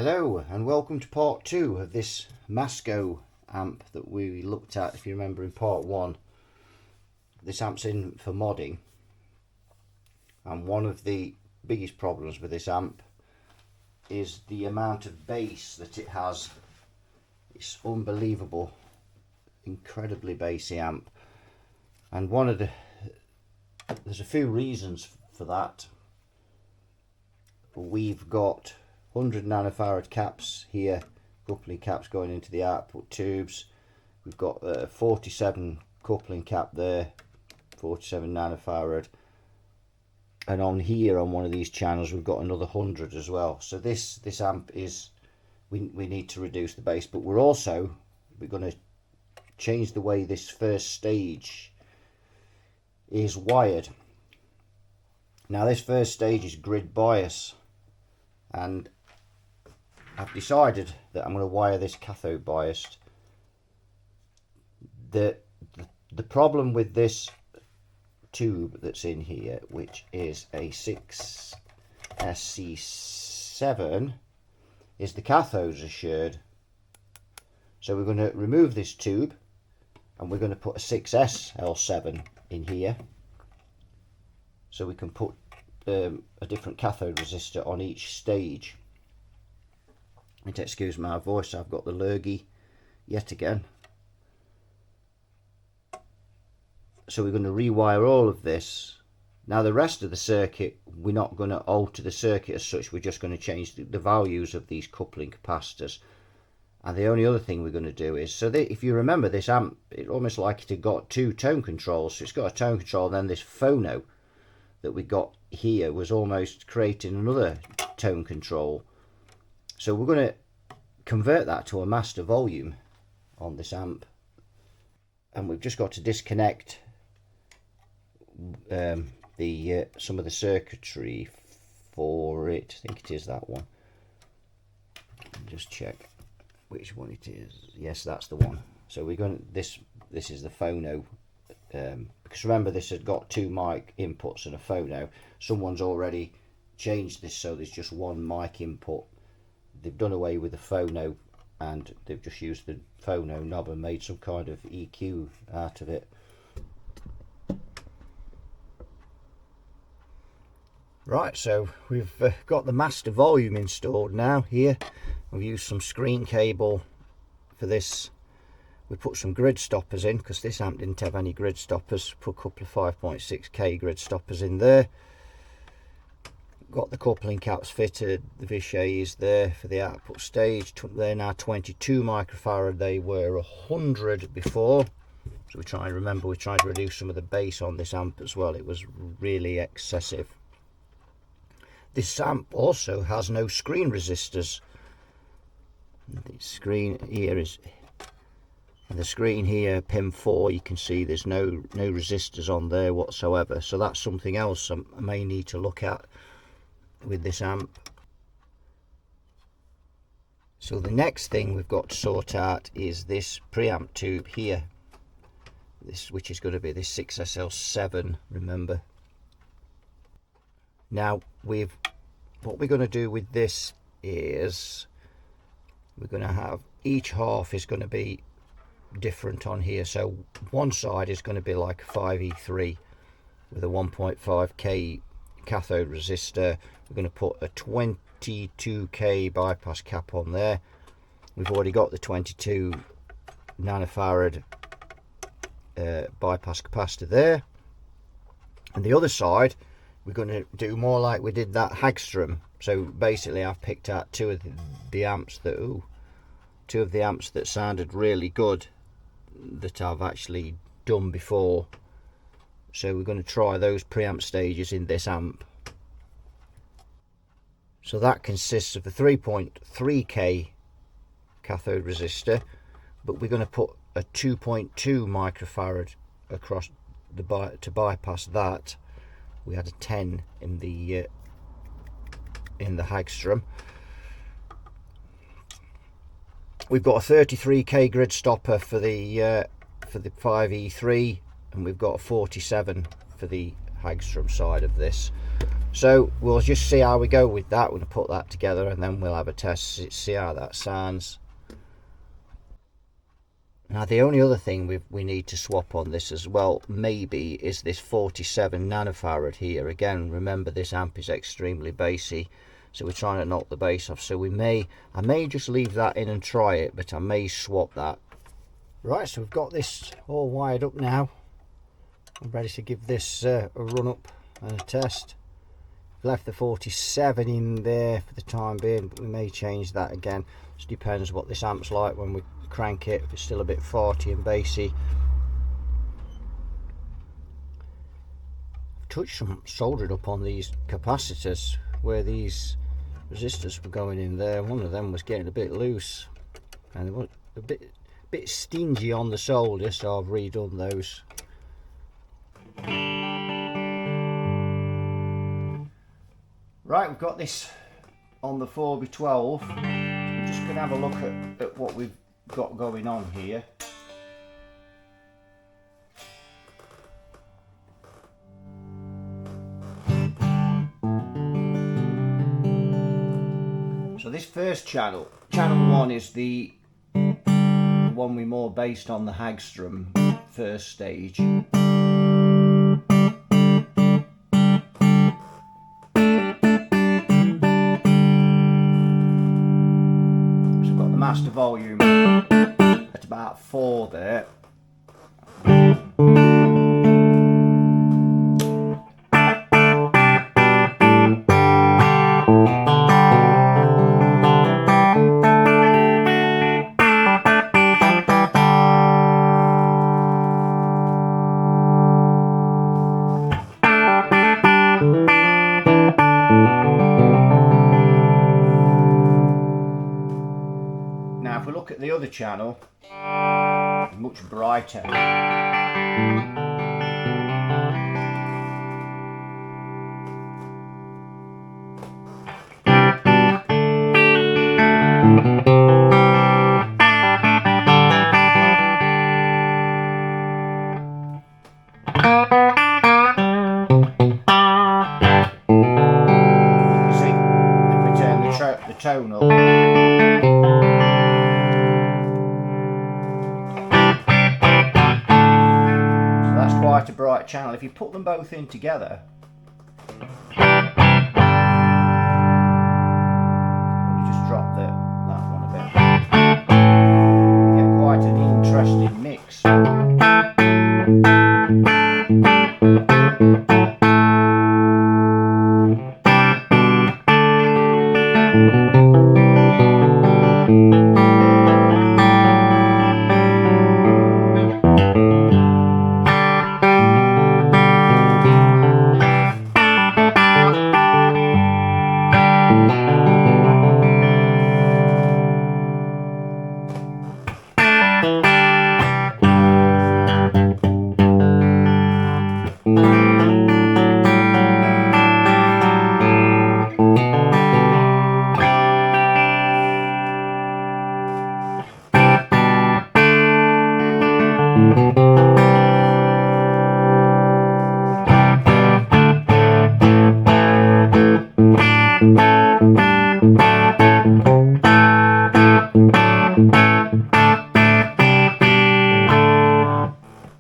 Hello and welcome to part 2 of this Masco amp that we looked at. If you remember in part 1, this amp's in for modding, and one of the biggest problems with this amp is the amount of bass that it has. It's unbelievable, incredibly bassy amp, and there's a few reasons for that. We've got 100 nanofarad caps here, coupling caps going into the output tubes. We've got a 47 coupling cap there, 47 nanofarad, and on here on one of these channels we've got another 100 as well. So this amp is, we need to reduce the bass, but we're going to change the way this first stage is wired. Now this first stage is grid bias, and I've decided that I'm going to wire this cathode biased. The problem with this tube that's in here, which is a 6SC7, is the cathodes are shared. So we're going to remove this tube and we're going to put a 6SL7 in here, so we can put a different cathode resistor on each stage. Excuse my voice, I've got the lurgy yet again. So we're going to rewire all of this. Now the rest of the circuit, we're not going to alter the circuit as such, we're just going to change the values of these coupling capacitors. And the only other thing we're going to do is, if you remember this amp, it's almost like it had got two tone controls. So it's got a tone control, and then this phono that we got here was almost creating another tone control. So we're going to convert that to a master volume on this amp, and we've just got to disconnect some of the circuitry for it. I think it is that one. Just check which one it is. Yes, that's the one. So we're going to, this is the phono, because remember this had got two mic inputs and a phono. Someone's already changed this so there's just one mic input. They've done away with the phono and they've just used the phono knob and made some kind of EQ out of it. Right, so we've got the master volume installed now here. We've used some screen cable for this. We put some grid stoppers in because this amp didn't have any grid stoppers. Put a couple of 5.6K grid stoppers in there. Got the coupling caps fitted, the Vichy is there for the output stage. They're now 22 microfarad, they were 100 before. So we try and remember, we tried to reduce some of the bass on this amp as well, it was really excessive. This amp also has no screen resistors. The screen here is, and the screen here, pin 4, you can see there's no resistors on there whatsoever. So that's something else I may need to look at with this amp. So the next thing we've got to sort out is this preamp tube here, which is going to be this 6SL7, remember. Now what we're going to do with this is we're going to have, each half is going to be different on here. So one side is going to be like a 5E3 with a 1.5K cathode resistor. We're going to put a 22K bypass cap on there. We've already got the 22 nanofarad bypass capacitor there. And the other side we're going to do more like we did that Hagstrom. So basically I've picked out two of the amps that sounded really good that I've actually done before. So we're going to try those preamp stages in this amp. So that consists of a 3.3K cathode resistor, but we're going to put a 2.2 microfarad across to bypass that. We had a 10 in the Hagstrom. We've got a 33K grid stopper for the 5E3, and we've got a 47 for the Hagstrom side of this. So we'll just see how we go with that. We'll put that together and then we'll have a test, see how that sounds. Now the only other thing we need to swap on this as well maybe is this 47 nanofarad here. Again, remember this amp is extremely bassy, so we're trying to knock the bass off. So I may just leave that in and try it, but I may swap that. Right, so we've got this all wired up now. I'm ready to give this a run up and a test. Left the 47 in there for the time being, but we may change that again. Just depends what this amp's like when we crank it, if it's still a bit farty and bassy. I've touched some soldering up on these capacitors where these resistors were going in there. One of them was getting a bit loose and they were a bit stingy on the solder, so I've redone those. Right, we've got this on the 4x12. We're just going to have a look at what we've got going on here. So this first channel, channel 1, is the one we more based on the Hagstrom first stage. Master volume at about 4 there. Now if we look at the other channel, it's much brighter. You see, if we turn the tone up, quite a bright channel. If you put them both in together, probably just drop that one a bit, you get quite an interesting mix.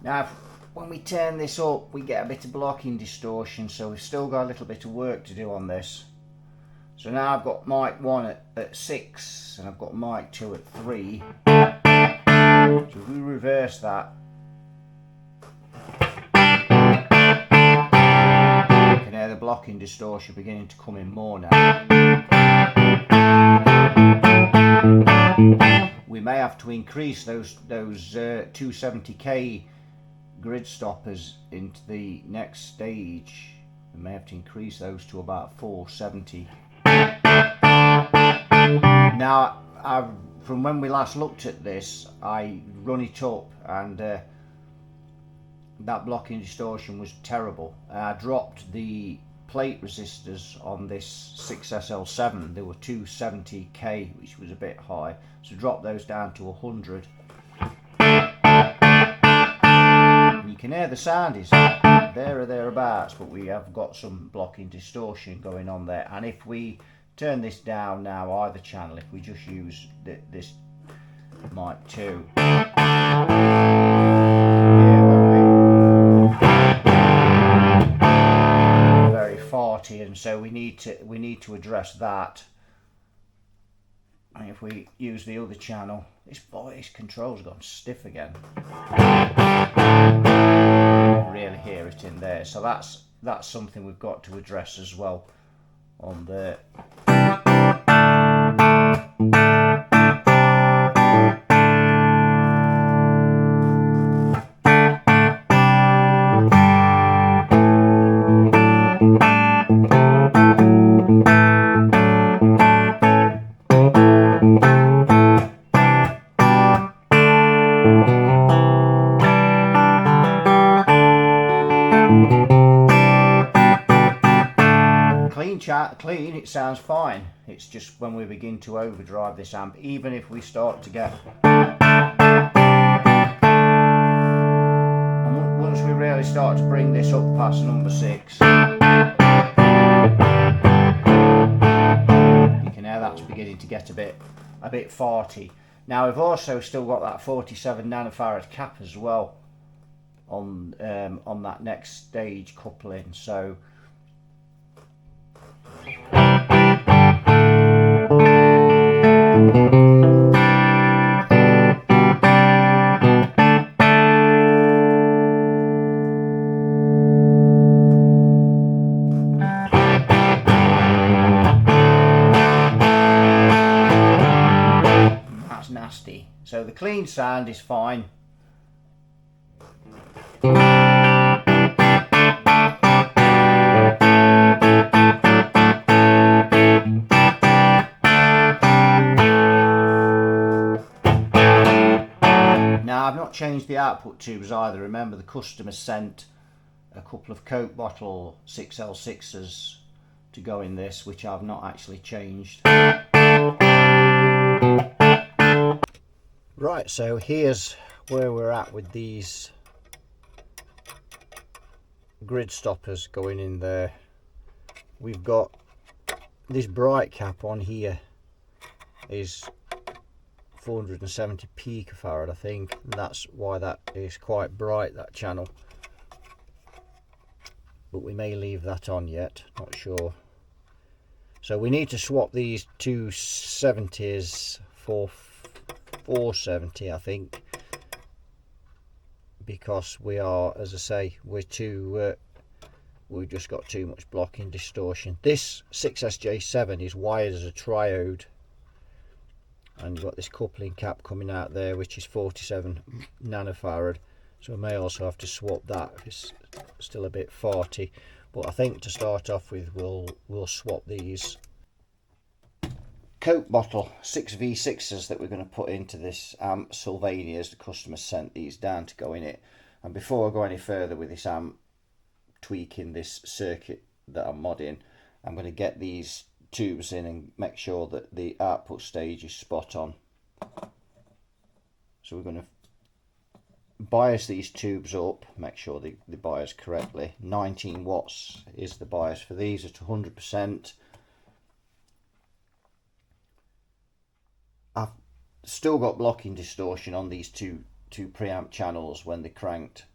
Now when we turn this up we get a bit of blocking distortion, so we've still got a little bit of work to do on this. So now I've got mic 1 at 6 and I've got mic 2 at 3. So if we reverse that, you can hear the blocking distortion beginning to come in more now. We may have to increase those 270k grid stoppers into the next stage. We may have to increase those to about 470. Now, from when we last looked at this, I run it up and that blocking distortion was terrible. I dropped the plate resistors on this 6SL7. They were 270k, which was a bit high, so drop those down to 100. You can hear the sound is there or thereabouts, but we have got some blocking distortion going on there. And if we turn this down now, either channel, if we just use this mic 2, very farty, and so we need to address that. And if we use the other channel, this voice control's gone stiff again. You can really hear it in there. So that's something we've got to address as well on there. Clean, it sounds fine. It's just when we begin to overdrive this amp, even if we start to get, and once we really start to bring this up past number 6, you can hear that's beginning to get a bit farty. Now we've also still got that 47 nanofarad cap as well on that next stage coupling, so that's nasty. So the clean sound is fine. Now I've not changed the output tubes either. Remember, the customer sent a couple of Coke bottle 6L6s to go in this, which I've not actually changed. Right, so here's where we're at with these grid stoppers going in there. We've got this bright cap on here is 470 picofarad, I think, and that's why that is quite bright, that channel, but we may leave that on yet, not sure. So we need to swap these 270s for 470, I think, because we are, as I say, we've just got too much blocking distortion. This 6SJ7 is wired as a triode, and you've got this coupling cap coming out there, which is 47 nanofarad, so we may also have to swap that if it's still a bit farty. But I think to start off with, we'll swap these Coke bottle 6V6s that we're going to put into this amp. Sylvania's, the customer sent these down to go in it. And before I go any further with this amp, tweaking this circuit that I'm modding, I'm going to get these tubes in and make sure that the output stage is spot on. So we're going to bias these tubes up, make sure they bias correctly. 19 watts is the bias for these at 100%. I've still got blocking distortion on these two preamp channels when they're cranked.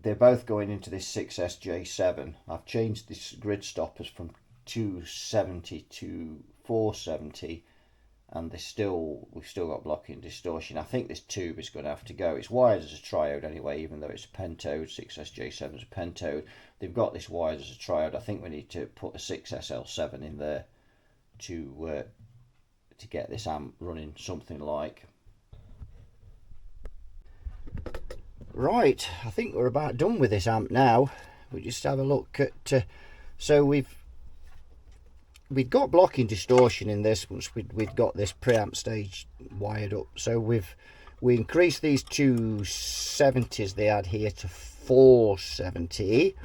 They're both going into this 6SJ7. I've changed this grid stoppers from 270 to 470, and we've still got blocking distortion. I think this tube is going to have to go. It's wired as a triode anyway, even though it's a pentode. 6SJ7 is a pentode. They've got this wired as a triode. I think we need to put a 6SL7 in there to get this amp running something like. Right, I think we're about done with this amp now. We just have a look at so we've got blocking distortion in this once we'd got this preamp stage wired up. So we increased these 270s they had here to 470,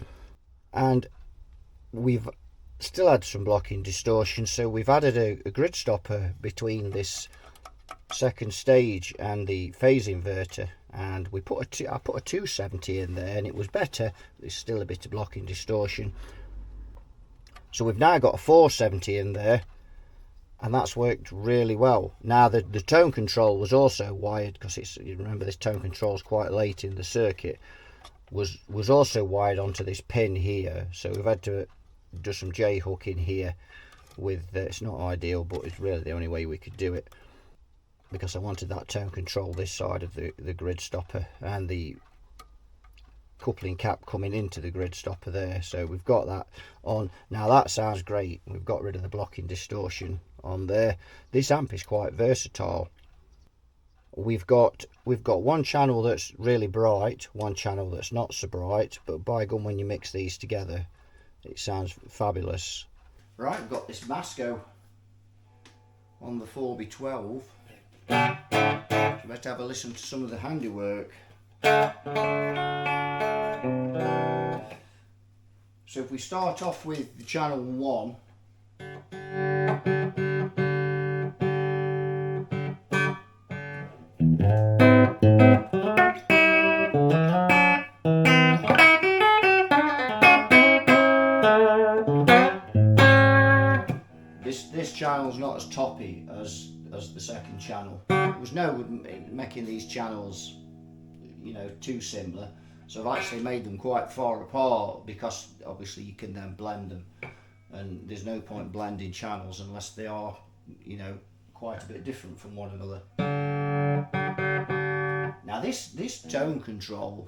and we've still had some blocking distortion, so we've added a grid stopper between this second stage and the phase inverter, and I put a 270 in there, and it was better. There's still a bit of blocking distortion, so we've now got a 470 in there, and that's worked really well. Now the tone control was also wired, because you remember this tone control is quite late in the circuit, was also wired onto this pin here, so we've had to do some J hooking here with it's not ideal, but it's really the only way we could do it, because I wanted that tone control this side of the grid stopper and the coupling cap coming into the grid stopper there. So we've got that on now. That sounds great. We've got rid of the blocking distortion on there. This amp is quite versatile. We've got one channel that's really bright, one channel that's not so bright, but by gum, when you mix these together, it sounds fabulous. Right, we've got this Masco on the 4x12. So let's have a listen to some of the handiwork. So if we start off with the channel 1, this channel's not as toppy as the second channel. There was no making these channels, you know, too similar, so I've actually made them quite far apart, because obviously you can then blend them, and there's no point blending channels unless they are, you know, quite a bit different from one another. Now this tone control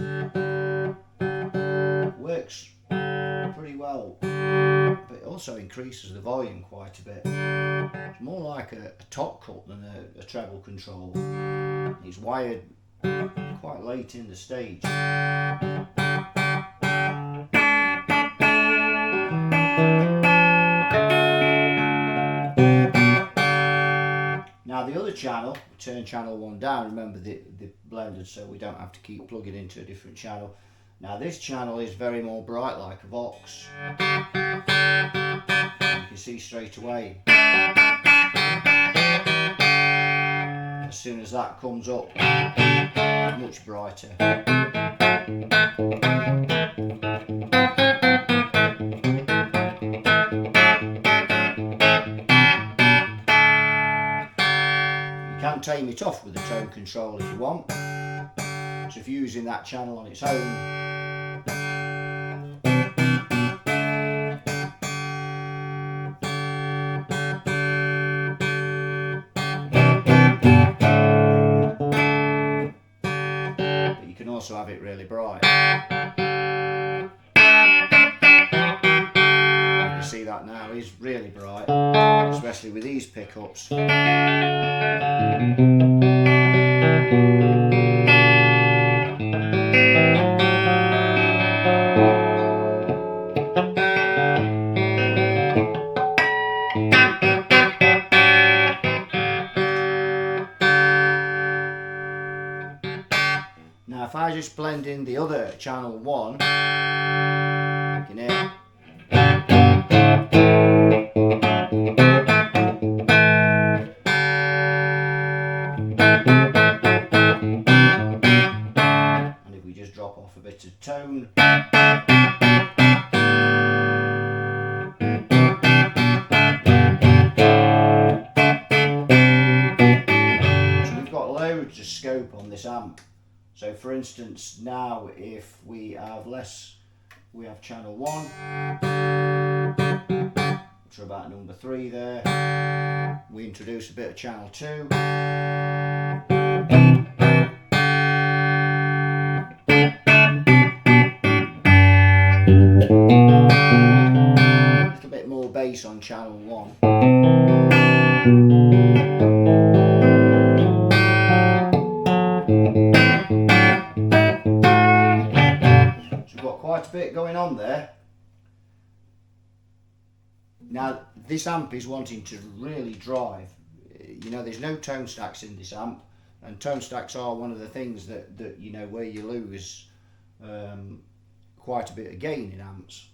works pretty well, but it also increases the volume quite a bit. It's more like a top cut than a treble control. It's wired quite late in the stage. Now the other channel, turn channel 1 down, remember the blended, so we don't have to keep plugging into a different channel. Now this channel is very more bright, like a Vox. You can see straight away, as soon as that comes up, much brighter. You can tame it off with the tone control if you want. So if you're using that channel on its own, but you can also have it really bright. You can see that now is really bright, especially with these pickups. Now if I just blend in the other channel 1, you can hear. And if we just drop off a bit of tone, so we've got loads of scope on this amp. So for instance, now if we have less, we have channel 1, which are about number 3 there. We introduce a bit of channel 2. A little bit more bass on channel 1. Quite a bit going on there. Now this amp is wanting to really drive. You know, there's no tone stacks in this amp, and tone stacks are one of the things that you know, where you lose quite a bit of gain in amps,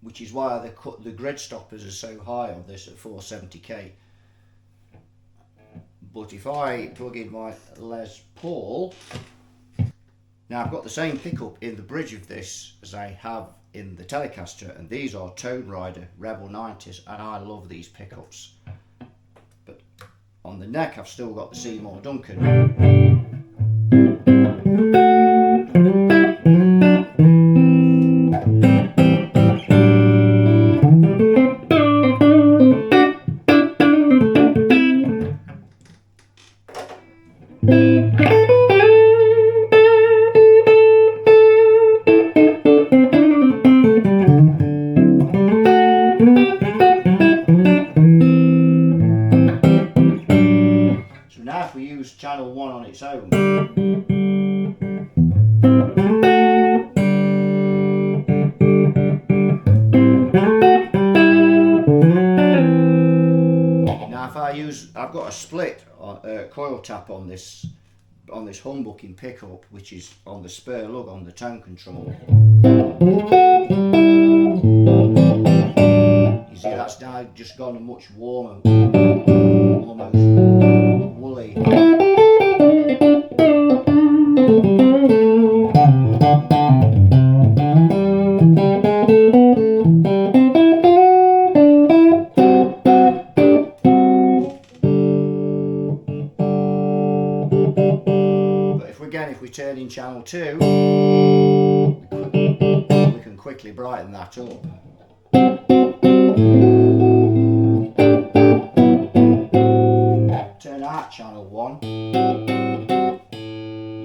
which is why the grid stoppers are so high on this at 470k. But if I plug in my Les Paul, now I've got the same pickup in the bridge of this as I have in the Telecaster, and these are Tone Rider Rebel 90s, and I love these pickups. But on the neck I've still got the Seymour Duncan. So now if we use channel 1 on its own, I've got a split coil tap on this humbucking pickup, which is on the spur lug on the tone control. You see that's now just gone a much warmer, almost woolly. If we turn in channel 2, we can quickly brighten that up. Turn out channel 1, you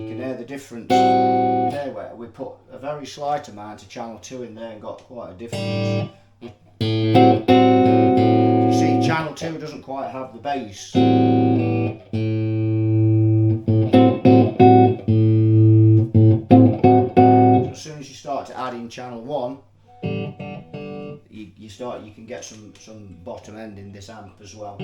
can hear the difference there where we put a very slight amount of channel 2 in there and got quite a difference. You see channel 2 doesn't quite have the bass. Start to add in channel 1, you can get some bottom end in this amp as well.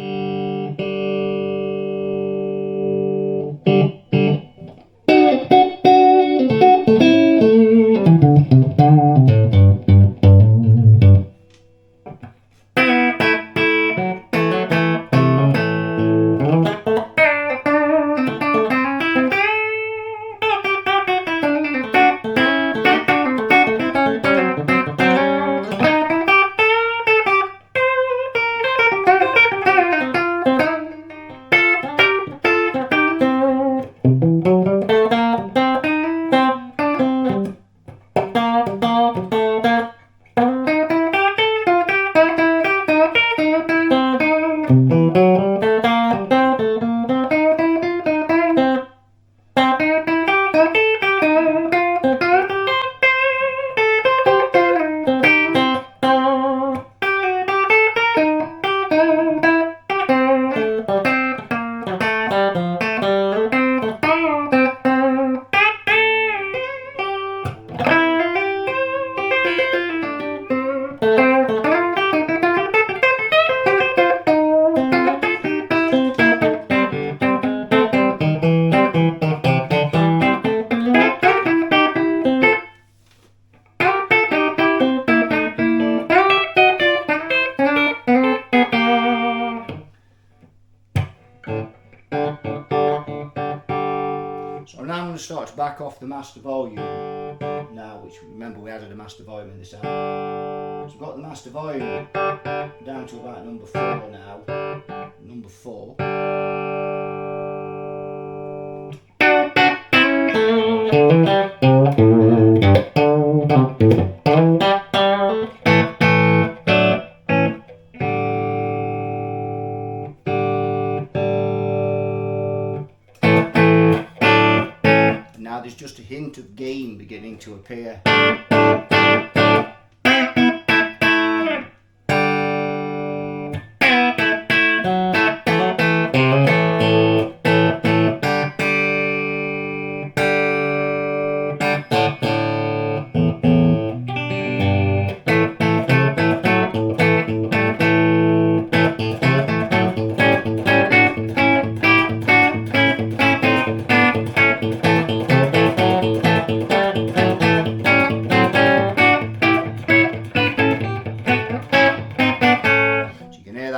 So now I'm going to start to back off the master volume now, which remember we added a master volume in this amp. So I've got the master volume down to about number 4 now. Number 4. There's just a hint of gain beginning to appear.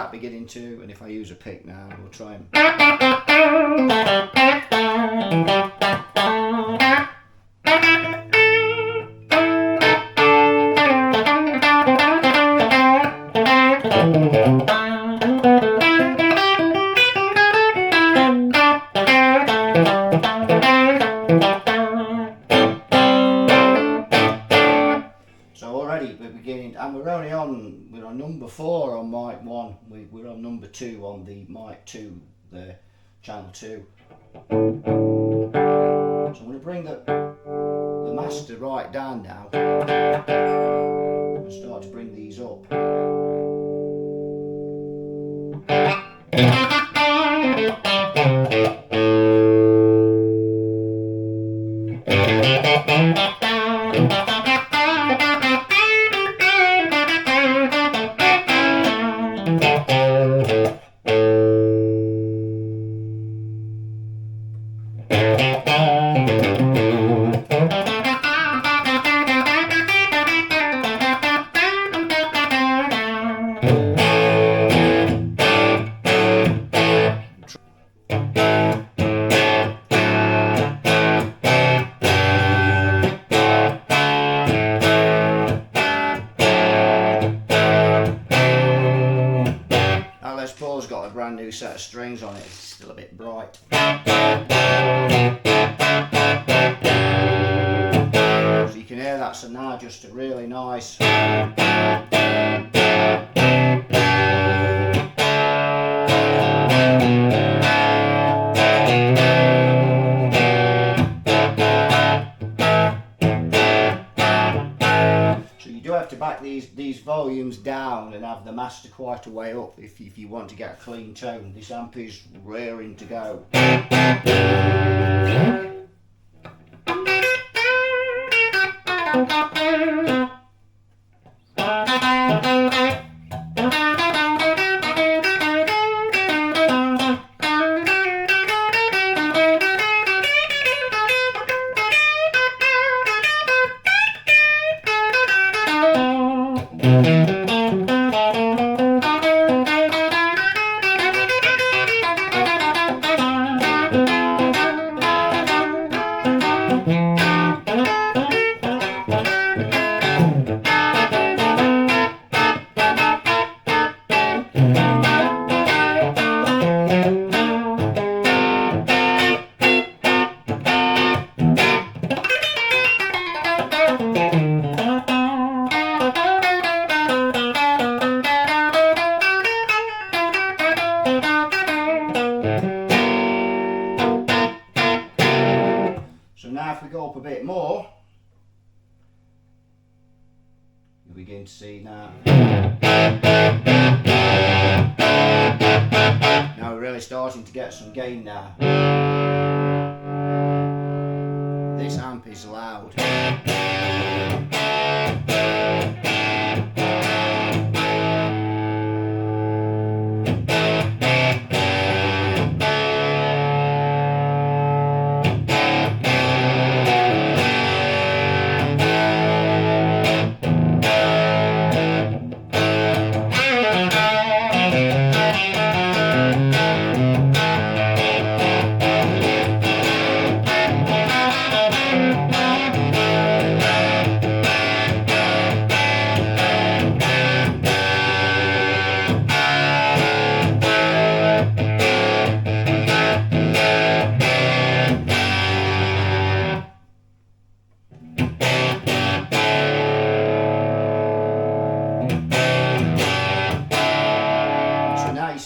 that beginning to, and if I use a pick now, we'll try and... And we're on number 4 on mic 1. We're on number 2 on the mic 2, the channel 2. So I'm going to bring the master right down now and start to bring these up. Got a brand new set of strings on it, it's still a bit bright. So you can hear that, so now just a really nice to back these volumes down and have the master quite a way up if you want to get a clean tone. This amp is raring to go. Now if we go up a bit more, you'll begin to see now. Now we're really starting to get some gain now. This amp is loud.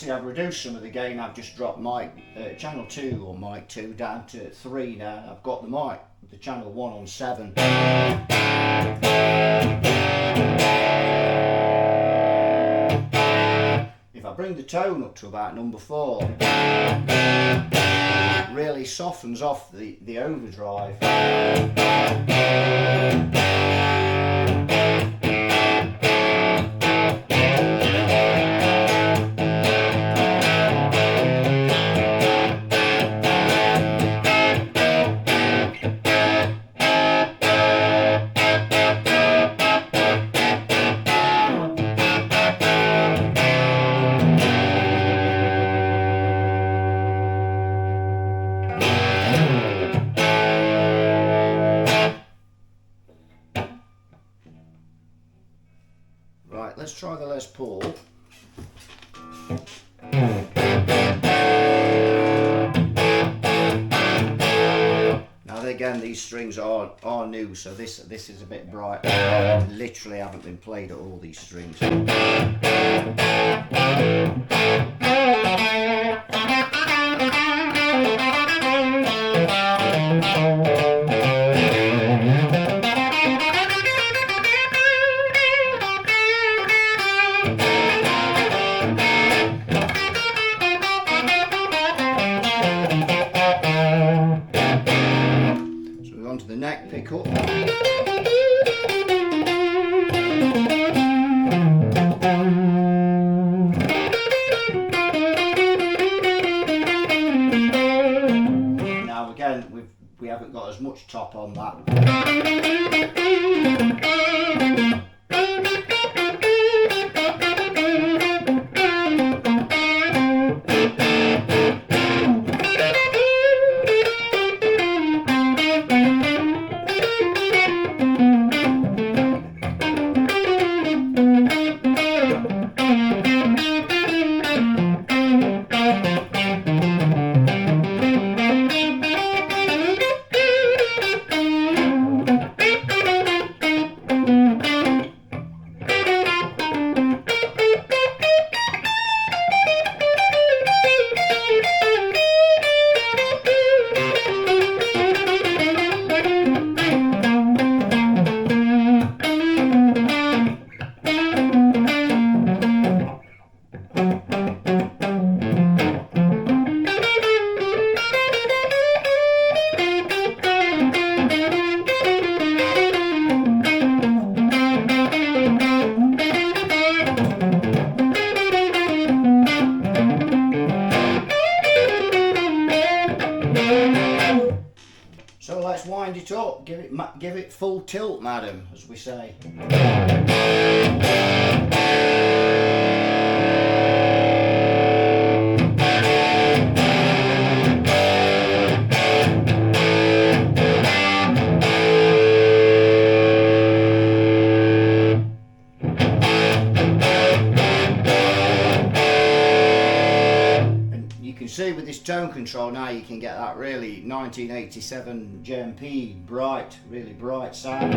I've reduced some of the gain. I've just dropped mic channel 2 or mic 2 down to 3 now. I've got the mic, the channel 1 on 7. If I bring the tone up to about number 4, it really softens off the overdrive. these strings are new, so this is a bit bright. Literally haven't been played at all, these strings. The neck pickup. Now again, we haven't got as much top on that. So let's wind it up, give it full tilt, madam, as we say. See, with this tone control now you can get that really 1987 JMP bright, really bright sound.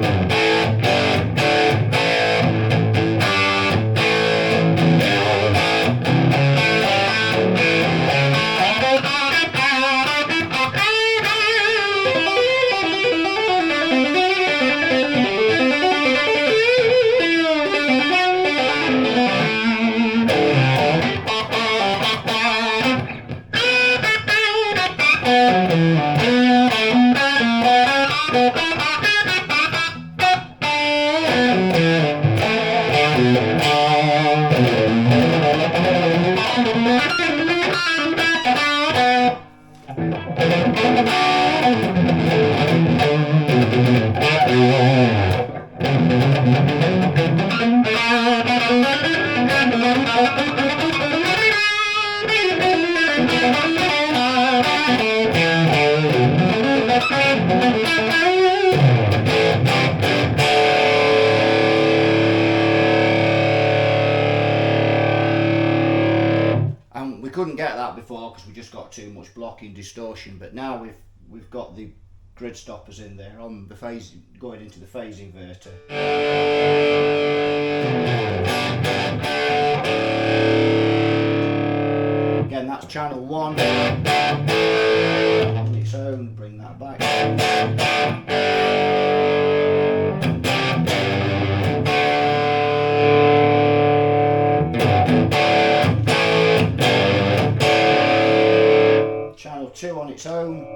And we couldn't get that before because we just got too much blocking distortion, but now we've got the grid stoppers in there on the phase, going into the phase inverter. Again, that's channel 1 on its own. Bring that back. Channel 2 on its own.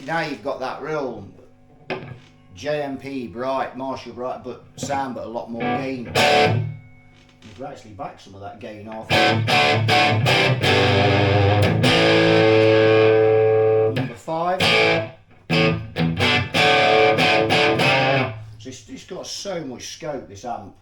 Now you've got that real JMP bright, Marshall bright, but sound, but a lot more gain. You can actually back some of that gain off. Number 5. So it's got so much scope, this amp.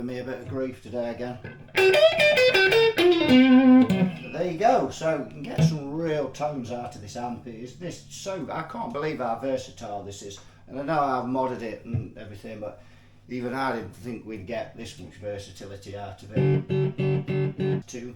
giving me a bit of grief today again. But there you go. So you can get some real tones out of this amp. I can't believe how versatile this is. And I know I've modded it and everything, but even I didn't think we'd get this much versatility out of it. Too.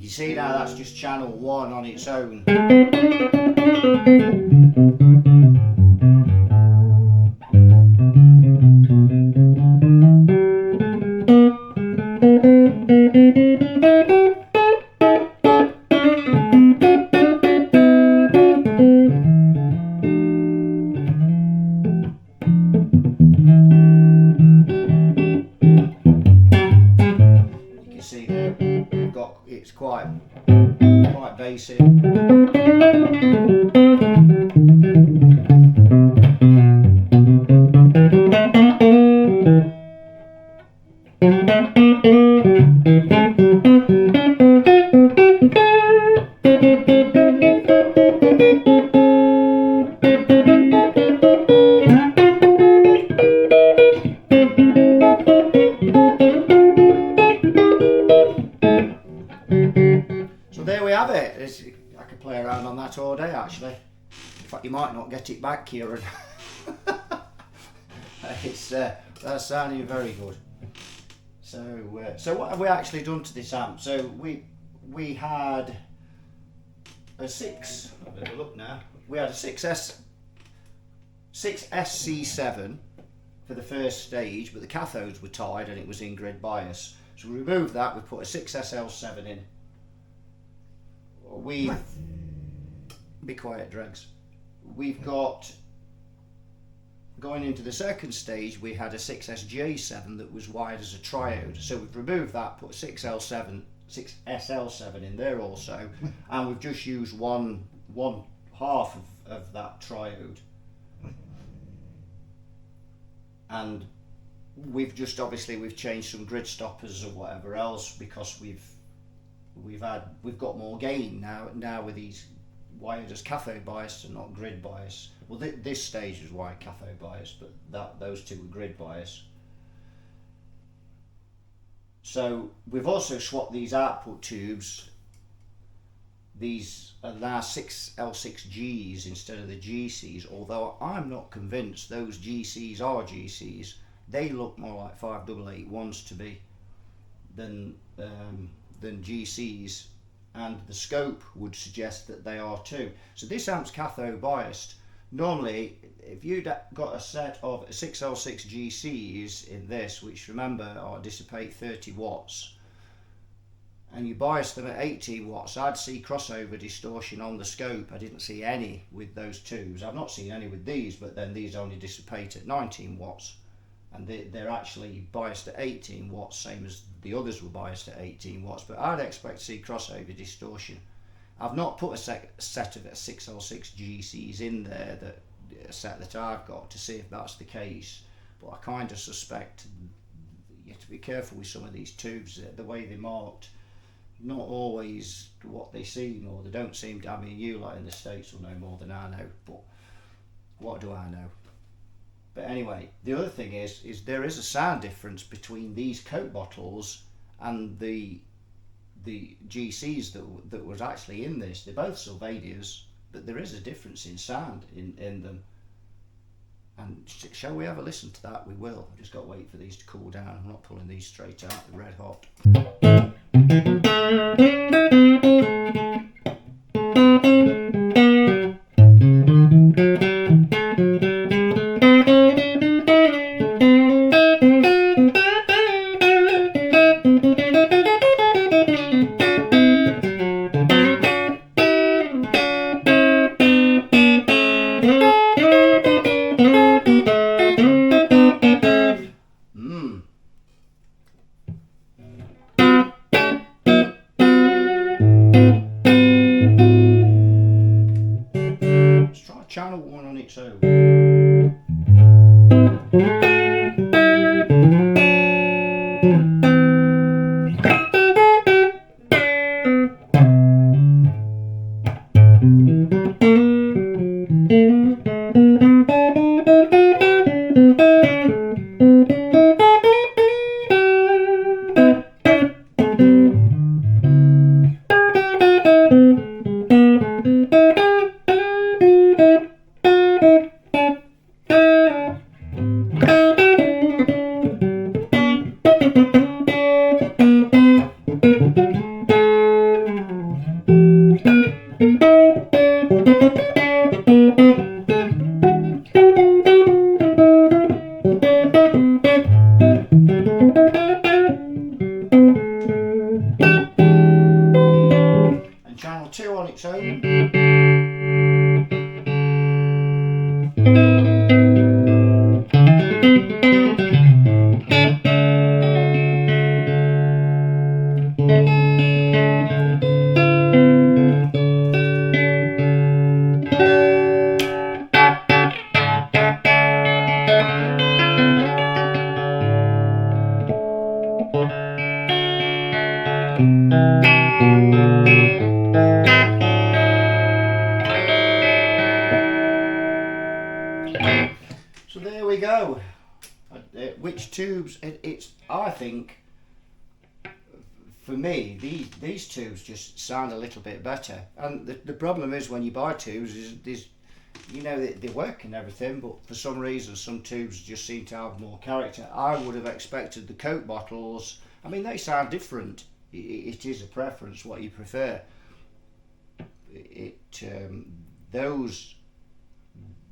See now, that's just channel 1 on its own. You can see there, it's quite basic. So there we have it. I could play around on that all day actually. In fact, you might not get it back, Kieran. That's sounding very good. So what have we actually done to this amp? So we had a 6. I'll have a look now. We had a 6SC7 for the first stage, but the cathodes were tied and it was in grid bias. So we removed that. We put a 6SL7 in. Be quiet, Dregs. We've got, going into the second stage, we had a 6SJ7 that was wired as a triode. So we've removed that, put a 6SL7 in there also, and we've just used one half of that triode. And we've just we've changed some grid stoppers or whatever else because we've got more gain now with these wired as cathode bias and not grid bias. Well, this stage is wired cathode bias, but those two were grid bias. So we've also swapped these output tubes. These are now 6L6Gs instead of the GCs, although I'm not convinced those GCs are GCs. They look more like 5881s to me than GCs, and the scope would suggest that they are too. So this amp's cathode biased. Normally, if you'd got a set of 6L6 GCs in this, which remember dissipate 30 watts, and you bias them at 18 watts, I'd see crossover distortion on the scope. I didn't see any with those tubes. I've not seen any with these, but then these only dissipate at 19 watts. And they're actually biased at 18 watts, same as the others were biased at 18 watts. But I'd expect to see crossover distortion. I've not put a set of 606 GCs in there, a set that I've got, to see if that's the case. But I kind of suspect you have to be careful with some of these tubes, the way they're marked. Not always what they seem, or they don't seem to. I mean, you lot in the States will know more than I know, but what do I know? But anyway, the other thing is there is a sound difference between these Coke bottles and the GCs that was actually in this. They're both Sylvadias, but there is a difference in sound in them. And shall we have a listen to that? We will. I've just got to wait for these to cool down. I'm not pulling these straight out, they're red hot. Channel 1 on its own. And channel 2 on its own. So there we go. Which tubes? I think, for me, these tubes just sound a little bit better. And the problem is when you buy tubes, is you know they work and everything, but for some reason some tubes just seem to have more character. I would have expected the Coke bottles. I mean, they sound different. It is a preference what you prefer.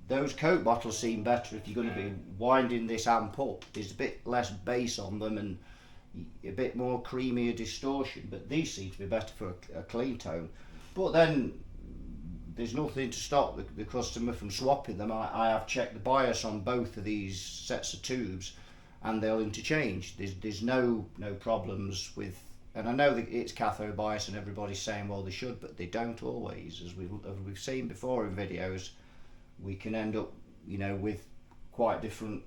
Those Coke bottles seem better if you're going to be winding this amp up. There's a bit less bass on them and a bit more creamier distortion, but these seem to be better for a clean tone. But then there's nothing to stop the customer from swapping them. I have checked the bias on both of these sets of tubes and they'll interchange. There's no problems with, and I know that it's cathode bias and everybody's saying well they should, but they don't always. As we've seen before in videos, we can end up, you know, with quite different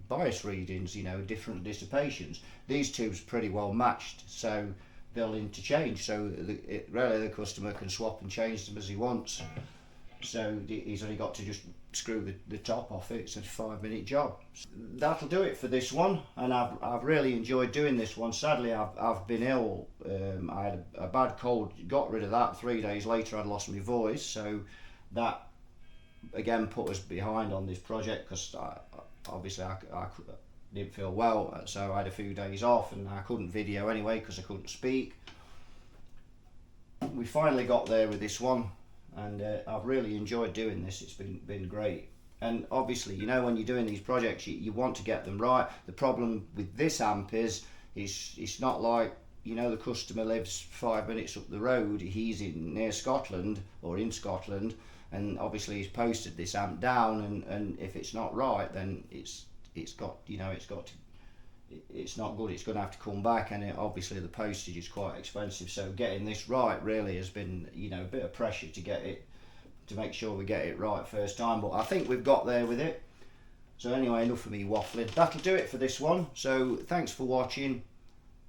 bias readings, you know, different dissipations. These tubes are pretty well matched, so they'll interchange. So really the customer can swap and change them as he wants. So he's only got to just screw the top off it. It's a 5-minute job. That'll do it for this one, and I've really enjoyed doing this one. Sadly, I've been ill. I had a bad cold. Got rid of that. 3 days later, I'd lost my voice. So that again put us behind on this project because obviously I didn't feel well, so I had a few days off and I couldn't video anyway because I couldn't speak. We finally got there with this one, and I've really enjoyed doing this. It's been great. And obviously, you know, when you're doing these projects, you want to get them right. The problem with this amp is it's not like you know, the customer lives 5 minutes up the road, he's near Scotland or in Scotland, and obviously he's posted this amp down, and if it's not right, then it's got, you know, it's not good, it's going to have to come back, and obviously the postage is quite expensive. So getting this right really has been, you know, a bit of pressure to get it, to make sure we get it right first time, but I think we've got there with it. So anyway, enough of me waffling. That'll do it for this one. So thanks for watching.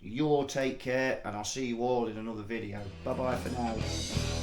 You all take care, and I'll see you all in another video. Bye bye for now.